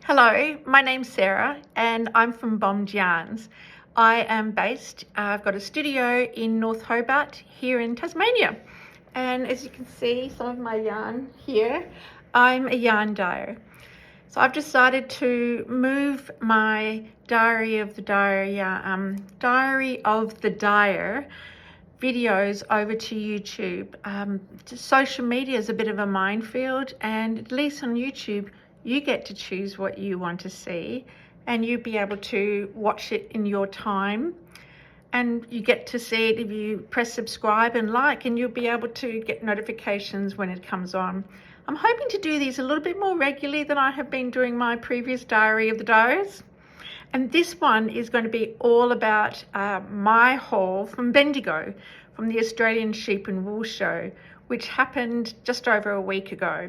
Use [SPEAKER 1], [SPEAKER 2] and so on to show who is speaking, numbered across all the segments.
[SPEAKER 1] Hello, my name's Sarah and I'm from Bombed Yarns. I am based, I've got a studio in North Hobart here in Tasmania. And as you can see, some of my yarn here, I'm a yarn dyer. So I've decided to move my Diary of the Dyer videos over to YouTube. Social media is a bit of a minefield, and at least on YouTube, you get to choose what you want to see and you'll be able to watch it in your time, and you get to see it if you press subscribe and like, and you'll be able to get notifications when it comes on. I'm hoping to do these a little bit more regularly than I have been doing my previous Diary of the Dyers. And this one is going to be all about my haul from Bendigo, from the Australian Sheep and Wool Show, which happened just over a week ago.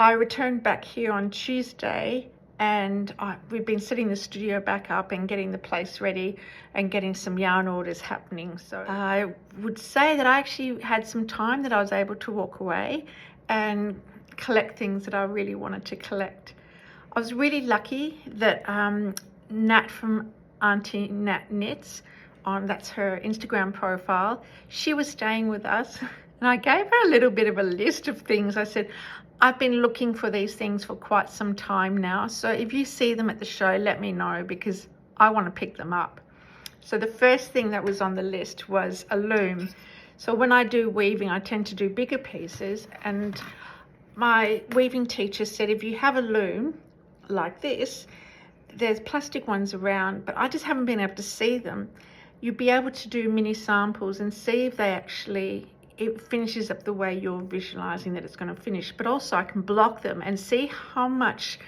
[SPEAKER 1] I returned back here on Tuesday, and we've been setting the studio back up and getting the place ready and getting some yarn orders happening. So I would say that I actually had some time that I was able to walk away and collect things that I really wanted to collect. I was really lucky that Nat from Auntie Nat Knits, that's her Instagram profile, she was staying with us, and I gave her a little bit of a list of things. I said, I've been looking for these things for quite some time now, so if you see them at the show, let me know because I want to pick them up. So the first thing that was on the list was a loom. So when I do weaving, I tend to do bigger pieces, and my weaving teacher said if you have a loom like this, there's plastic ones around, but I just haven't been able to see them. You'll be able to do mini samples and see if they actually, it finishes up the way you're visualizing that it's going to finish. But also I can block them and see how much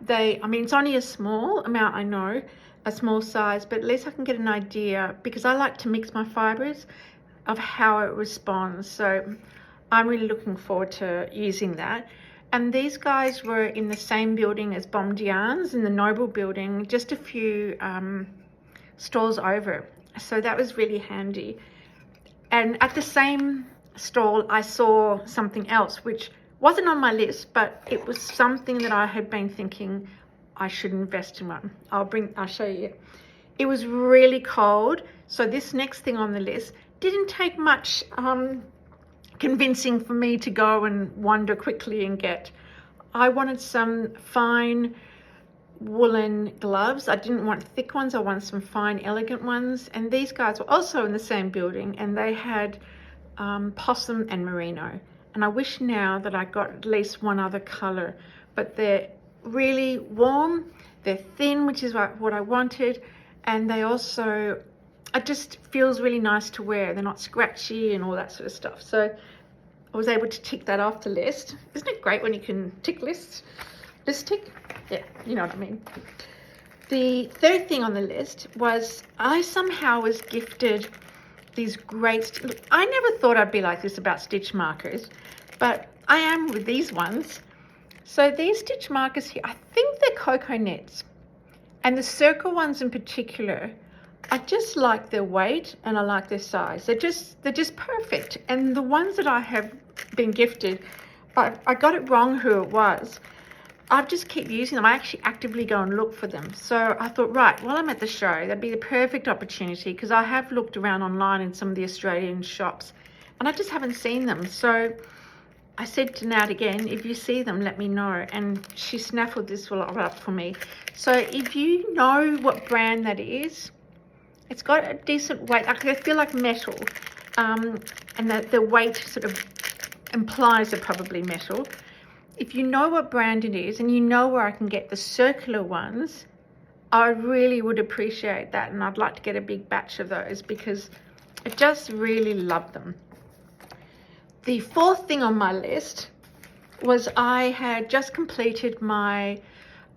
[SPEAKER 1] I mean, it's only a small amount, I know, a small size, but at least I can get an idea, because I like to mix my fibers, of how it responds. So I'm really looking forward to using that. And these guys were in the same building as Bombed Yarns, in the Noble building, just a few stalls over. So that was really handy. And at the same stall, I saw something else, which wasn't on my list, but it was something that I had been thinking I should invest in one. I'll show you. It was really cold. So this next thing on the list didn't take much convincing for me to go and wander quickly and get. I wanted some fine woolen gloves. I didn't want thick ones, I wanted some fine elegant ones. And these guys were also in the same building, and they had possum and merino. And I wish now that I got at least one other color, but they're really warm, they're thin, which is what I wanted, and they also, it just feels really nice to wear. They're not scratchy and all that sort of stuff. So I was able to tick that off the list. Isn't it great when you can tick lists? List tick? Yeah, you know what I mean. The third thing on the list was I somehow was gifted these great, look, I never thought I'd be like this about stitch markers, but I am with these ones. So these stitch markers here, I think they're cocoa nets, and the circle ones in particular, I just like their weight and I like their size. They're just perfect. And the ones that I have been gifted, I got it wrong who it was. I just keep using them. I actually actively go and look for them. So I thought, right, while I'm at the show, that'd be the perfect opportunity, because I have looked around online in some of the Australian shops and I just haven't seen them. So I said to Nat again, if you see them, let me know. And she snaffled this one up for me. So if you know what brand that is, it's got a decent weight. I feel like metal, and that the weight sort of implies they're probably metal. If you know what brand it is and you know where I can get the circular ones, I really would appreciate that, and I'd like to get a big batch of those because I just really love them. The fourth thing on my list was I had just completed my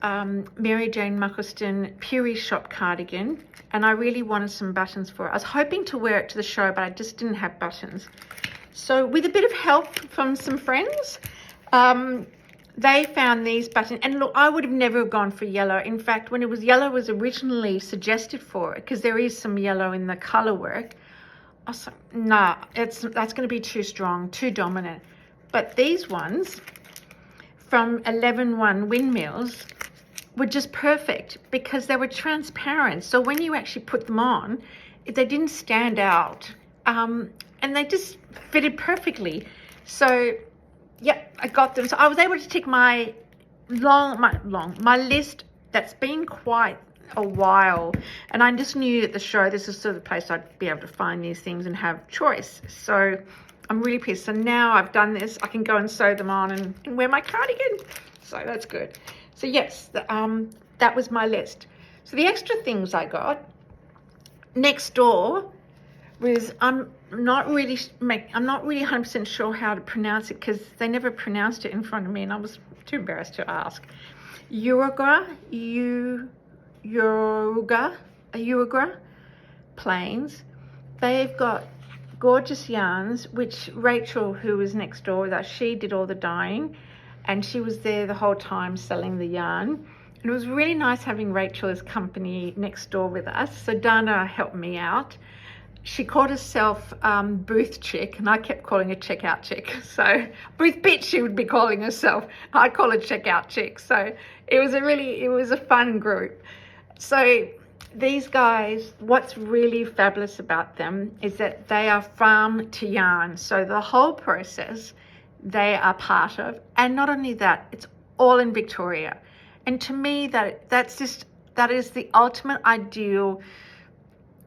[SPEAKER 1] Mary Jane Muckleston Peary Shop cardigan, and I really wanted some buttons for it. I was hoping to wear it to the show, but I just didn't have buttons. So with a bit of help from some friends, they found these buttons. And look, I would have never gone for yellow. In fact, when it was yellow was originally suggested for it, because there is some yellow in the color work, I was like, nah, that's going to be too strong, too dominant. But these ones from 11-1 Windmills were just perfect because they were transparent. So when you actually put them on, they didn't stand out, and they just fitted perfectly. So yeah, I got them. So I was able to tick my list that's been quite a while, and I just knew at the show this is sort of the place I'd be able to find these things and have choice. So I'm really pleased. So now I've done this, I can go and sew them on and wear my cardigan. So that's good. So yes, that was my list. So the extra things I got next door was, I'm not really 100% sure how to pronounce it because they never pronounced it in front of me and I was too embarrassed to ask. Uruguay Plains. They've got gorgeous yarns, which Rachel, who was next door with us, she did all the dyeing and she was there the whole time selling the yarn. And it was really nice having Rachel as company next door with us. So Dana helped me out. She called herself booth chick, and I kept calling her checkout chick. So booth bitch she would be calling herself. I'd call her checkout chick. So it was a fun group. So these guys, what's really fabulous about them is that they are farm to yarn. So the whole process they are part of. And not only that, it's all in Victoria. And to me, that is the ultimate ideal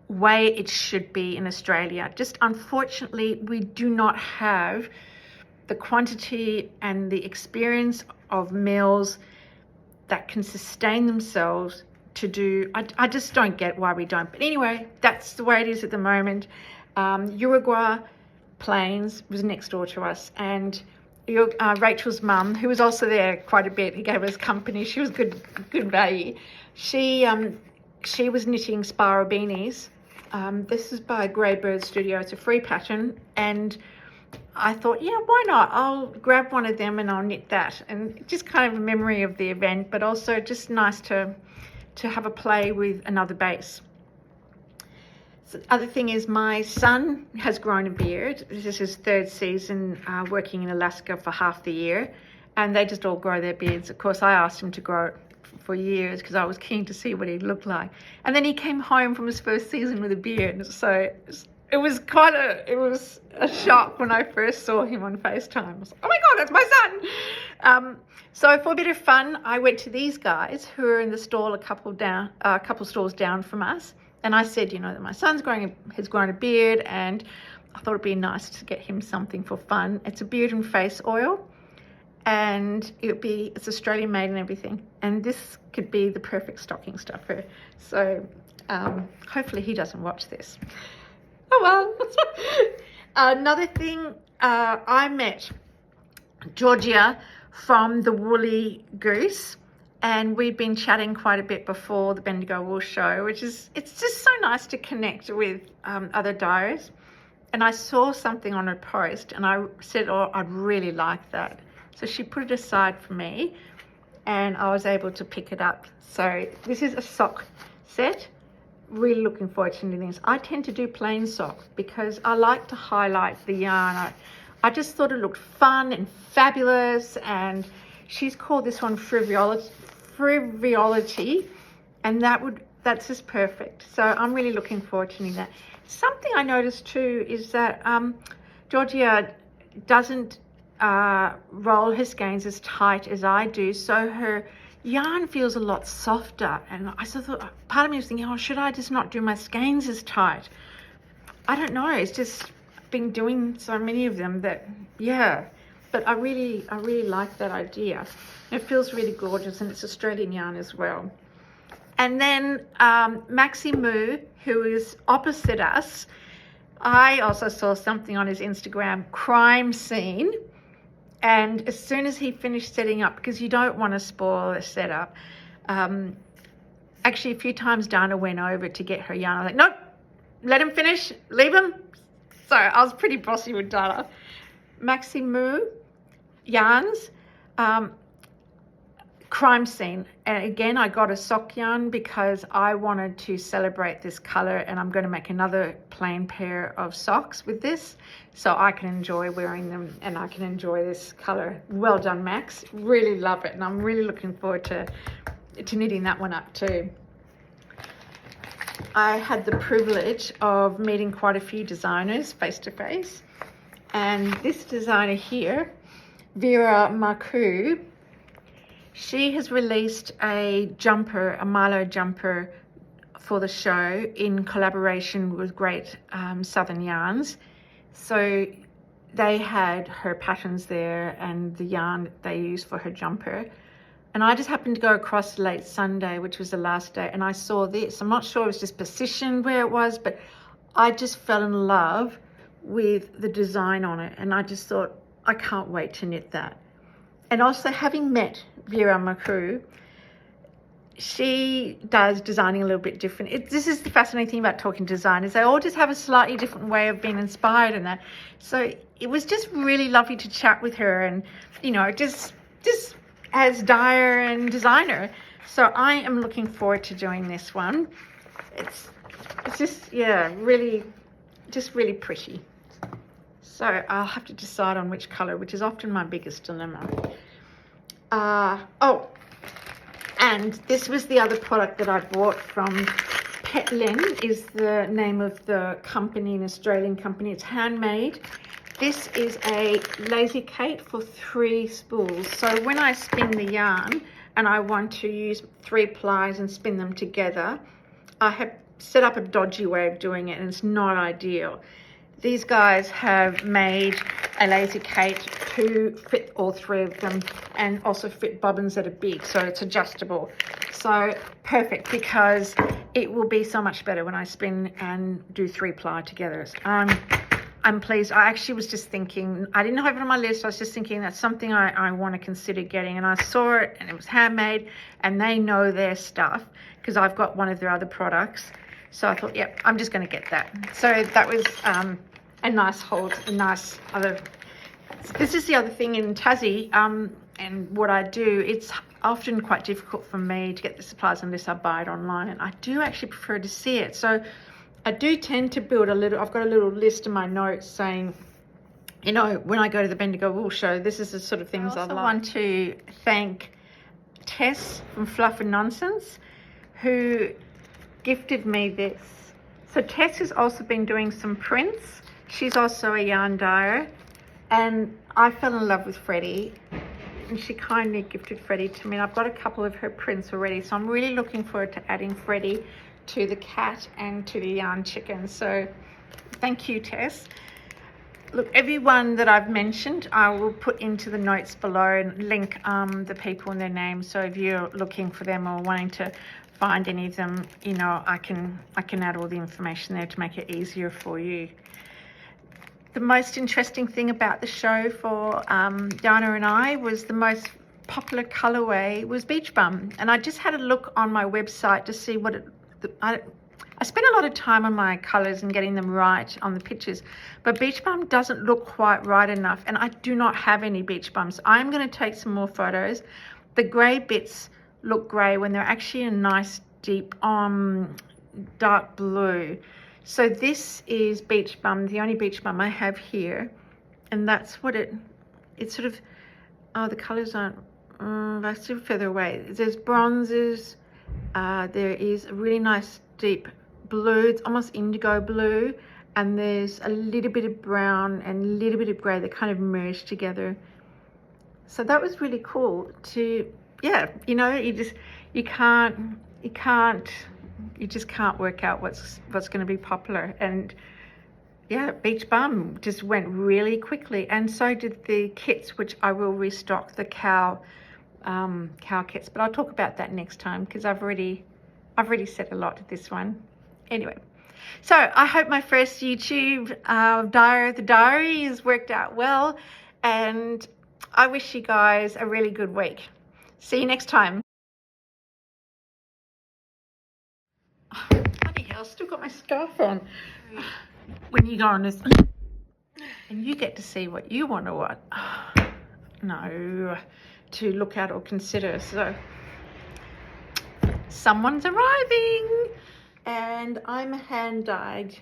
[SPEAKER 1] way it should be in Australia. Just unfortunately, we do not have the quantity and the experience of mills that can sustain themselves to do. I just don't get why we don't. But anyway, that's the way it is at the moment. Uruguay Plains was next door to us, and Rachel's mum, who was also there quite a bit, he gave us company. She was good value. She was knitting spiral beanies. This is by Greybird Studio. It's a free pattern, and I thought, yeah, why not? I'll grab one of them and I'll knit that. And just kind of a memory of the event, but also just nice to have a play with another base. So the other thing is my son has grown a beard. This is his third season working in Alaska for half the year, and they just all grow their beards. Of course, I asked him to grow it for years because I was keen to see what he looked like. And then he came home from his first season with a beard. So it was a shock when I first saw him on FaceTime. I was like, oh my God, that's my son. So for a bit of fun, I went to these guys who are in the stall a couple stores down from us. And I said, you know, that my son's has grown a beard, and I thought it'd be nice to get him something for fun. It's a beard and face oil, and it's Australian made and everything. And this could be the perfect stocking stuffer. So hopefully he doesn't watch this. Oh well. Another thing, I met Georgia from the Woolly Goose, and we've been chatting quite a bit before the Bendigo Wool show, it's just so nice to connect with other dyers. And I saw something on her post and I said, oh, I'd really like that. So she put it aside for me and I was able to pick it up. So this is a sock set. Really looking forward to knitting this. I tend to do plain sock because I like to highlight the yarn. I just thought it looked fun and fabulous, and she's called this one frivolity, and that's just perfect. So I'm really looking forward to knitting that. Something I noticed too is that Georgia doesn't roll her skeins as tight as I do, so her yarn feels a lot softer. And I sort of thought, part of me was thinking, oh, should I just not do my skeins as tight? I don't know, it's just been doing so many of them that, yeah. But I really like that idea. It feels really gorgeous, and it's Australian yarn as well. And then Maxi Moo, who is opposite us, I also saw something on his Instagram, crime scene. And as soon as he finished setting up, because you don't want to spoil the setup, actually a few times Dana went over to get her yarn. I was like, nope, let him finish, leave him. So I was pretty bossy with Dana. Maxi Moo yarns, crime scene. And again, I got a sock yarn because I wanted to celebrate this color, and I'm going to make another plain pair of socks with this so I can enjoy wearing them and I can enjoy this color. Well done, Max. Really love it, and I'm really looking forward to knitting that one up too. I had the privilege of meeting quite a few designers face to face, and this designer here, Vera Marcoux, she has released a jumper, a Milo jumper for the show in collaboration with Great Southern Yarns. So they had her patterns there and the yarn that they used for her jumper. And I just happened to go across late Sunday, which was the last day, and I saw this. I'm not sure it was just positioned where it was, but I just fell in love with the design on it. And I just thought, I can't wait to knit that. And also, having met Vera Marcoux, she does designing a little bit different. This is the fascinating thing about talking to designers. They all just have a slightly different way of being inspired in that. So it was just really lovely to chat with her, and, you know, just as Dyer and designer. So I am looking forward to doing this one. It's just, yeah, really pretty. So I'll have to decide on which color, which is often my biggest dilemma. Oh, and this was the other product that I bought from Petlin, is the name of the company, an Australian company. It's handmade. This is a lazy Kate for 3 spools. So when I spin the yarn and I want to use 3 plies and spin them together, I have set up a dodgy way of doing it, and it's not ideal. These guys have made a lazy Kate to fit all 3 of them, and also fit bobbins that are big, so it's adjustable. So perfect, because it will be so much better when I spin and do 3 ply together. I'm pleased. I actually was just thinking, I didn't have it on my list. I was just thinking that's something I want to consider getting. And I saw it, and it was handmade, and they know their stuff because I've got one of their other products. So I thought, yep, I'm just going to get that. So that was a nice hold, a nice other. This is the other thing in Tassie, and what I do, it's often quite difficult for me to get the supplies unless I buy it online. And I do actually prefer to see it. So I do tend to build a little, I've got a little list in my notes saying, you know, when I go to the Bendigo Wool show, this is the sort of things I like. I want to thank Tess from Fluff and Nonsense, who gifted me this. So Tess has also been doing some prints. She's also a yarn dyer, and I fell in love with Freddie, and she kindly gifted Freddie to me. And I've got a couple of her prints already, so I'm really looking forward to adding Freddie to the cat and to the yarn chicken. So thank you, Tess. Look, everyone that I've mentioned, I will put into the notes below and link the people and their names. So if you're looking for them or wanting to find any of them, you know, I can add all the information there to make it easier for you. The most interesting thing about the show for Diana and I was the most popular colorway was Beach Bum. And I just had a look on my website to see what I spent a lot of time on my colors and getting them right on the pictures, but Beach Bum doesn't look quite right enough, and I do not have any Beach Bums. I'm going to take some more photos. The grey bits look grey when they're actually a nice deep dark blue. So this is Beach Bum, the only Beach Bum I have here, and that's what it's sort of, oh, the colors aren't, they're still further away. There's bronzes, there is a really nice deep blue, it's almost indigo blue, and there's a little bit of brown and a little bit of grey that kind of merged together. So that was really cool to, yeah, you know, you just can't work out what's going to be popular. And yeah, Beach Bum just went really quickly, and so did the kits, which I will restock, the cow kits, but I'll talk about that next time because I've already said a lot to this one. Anyway, so I hope my first YouTube Dyer the Diary has worked out well, and I wish you guys a really good week. See you next time. Oh, bloody hell, still got my scarf on. When you go on this, and you get to see what you want to what. No, to look at or consider. So someone's arriving, and I'm hand dyed.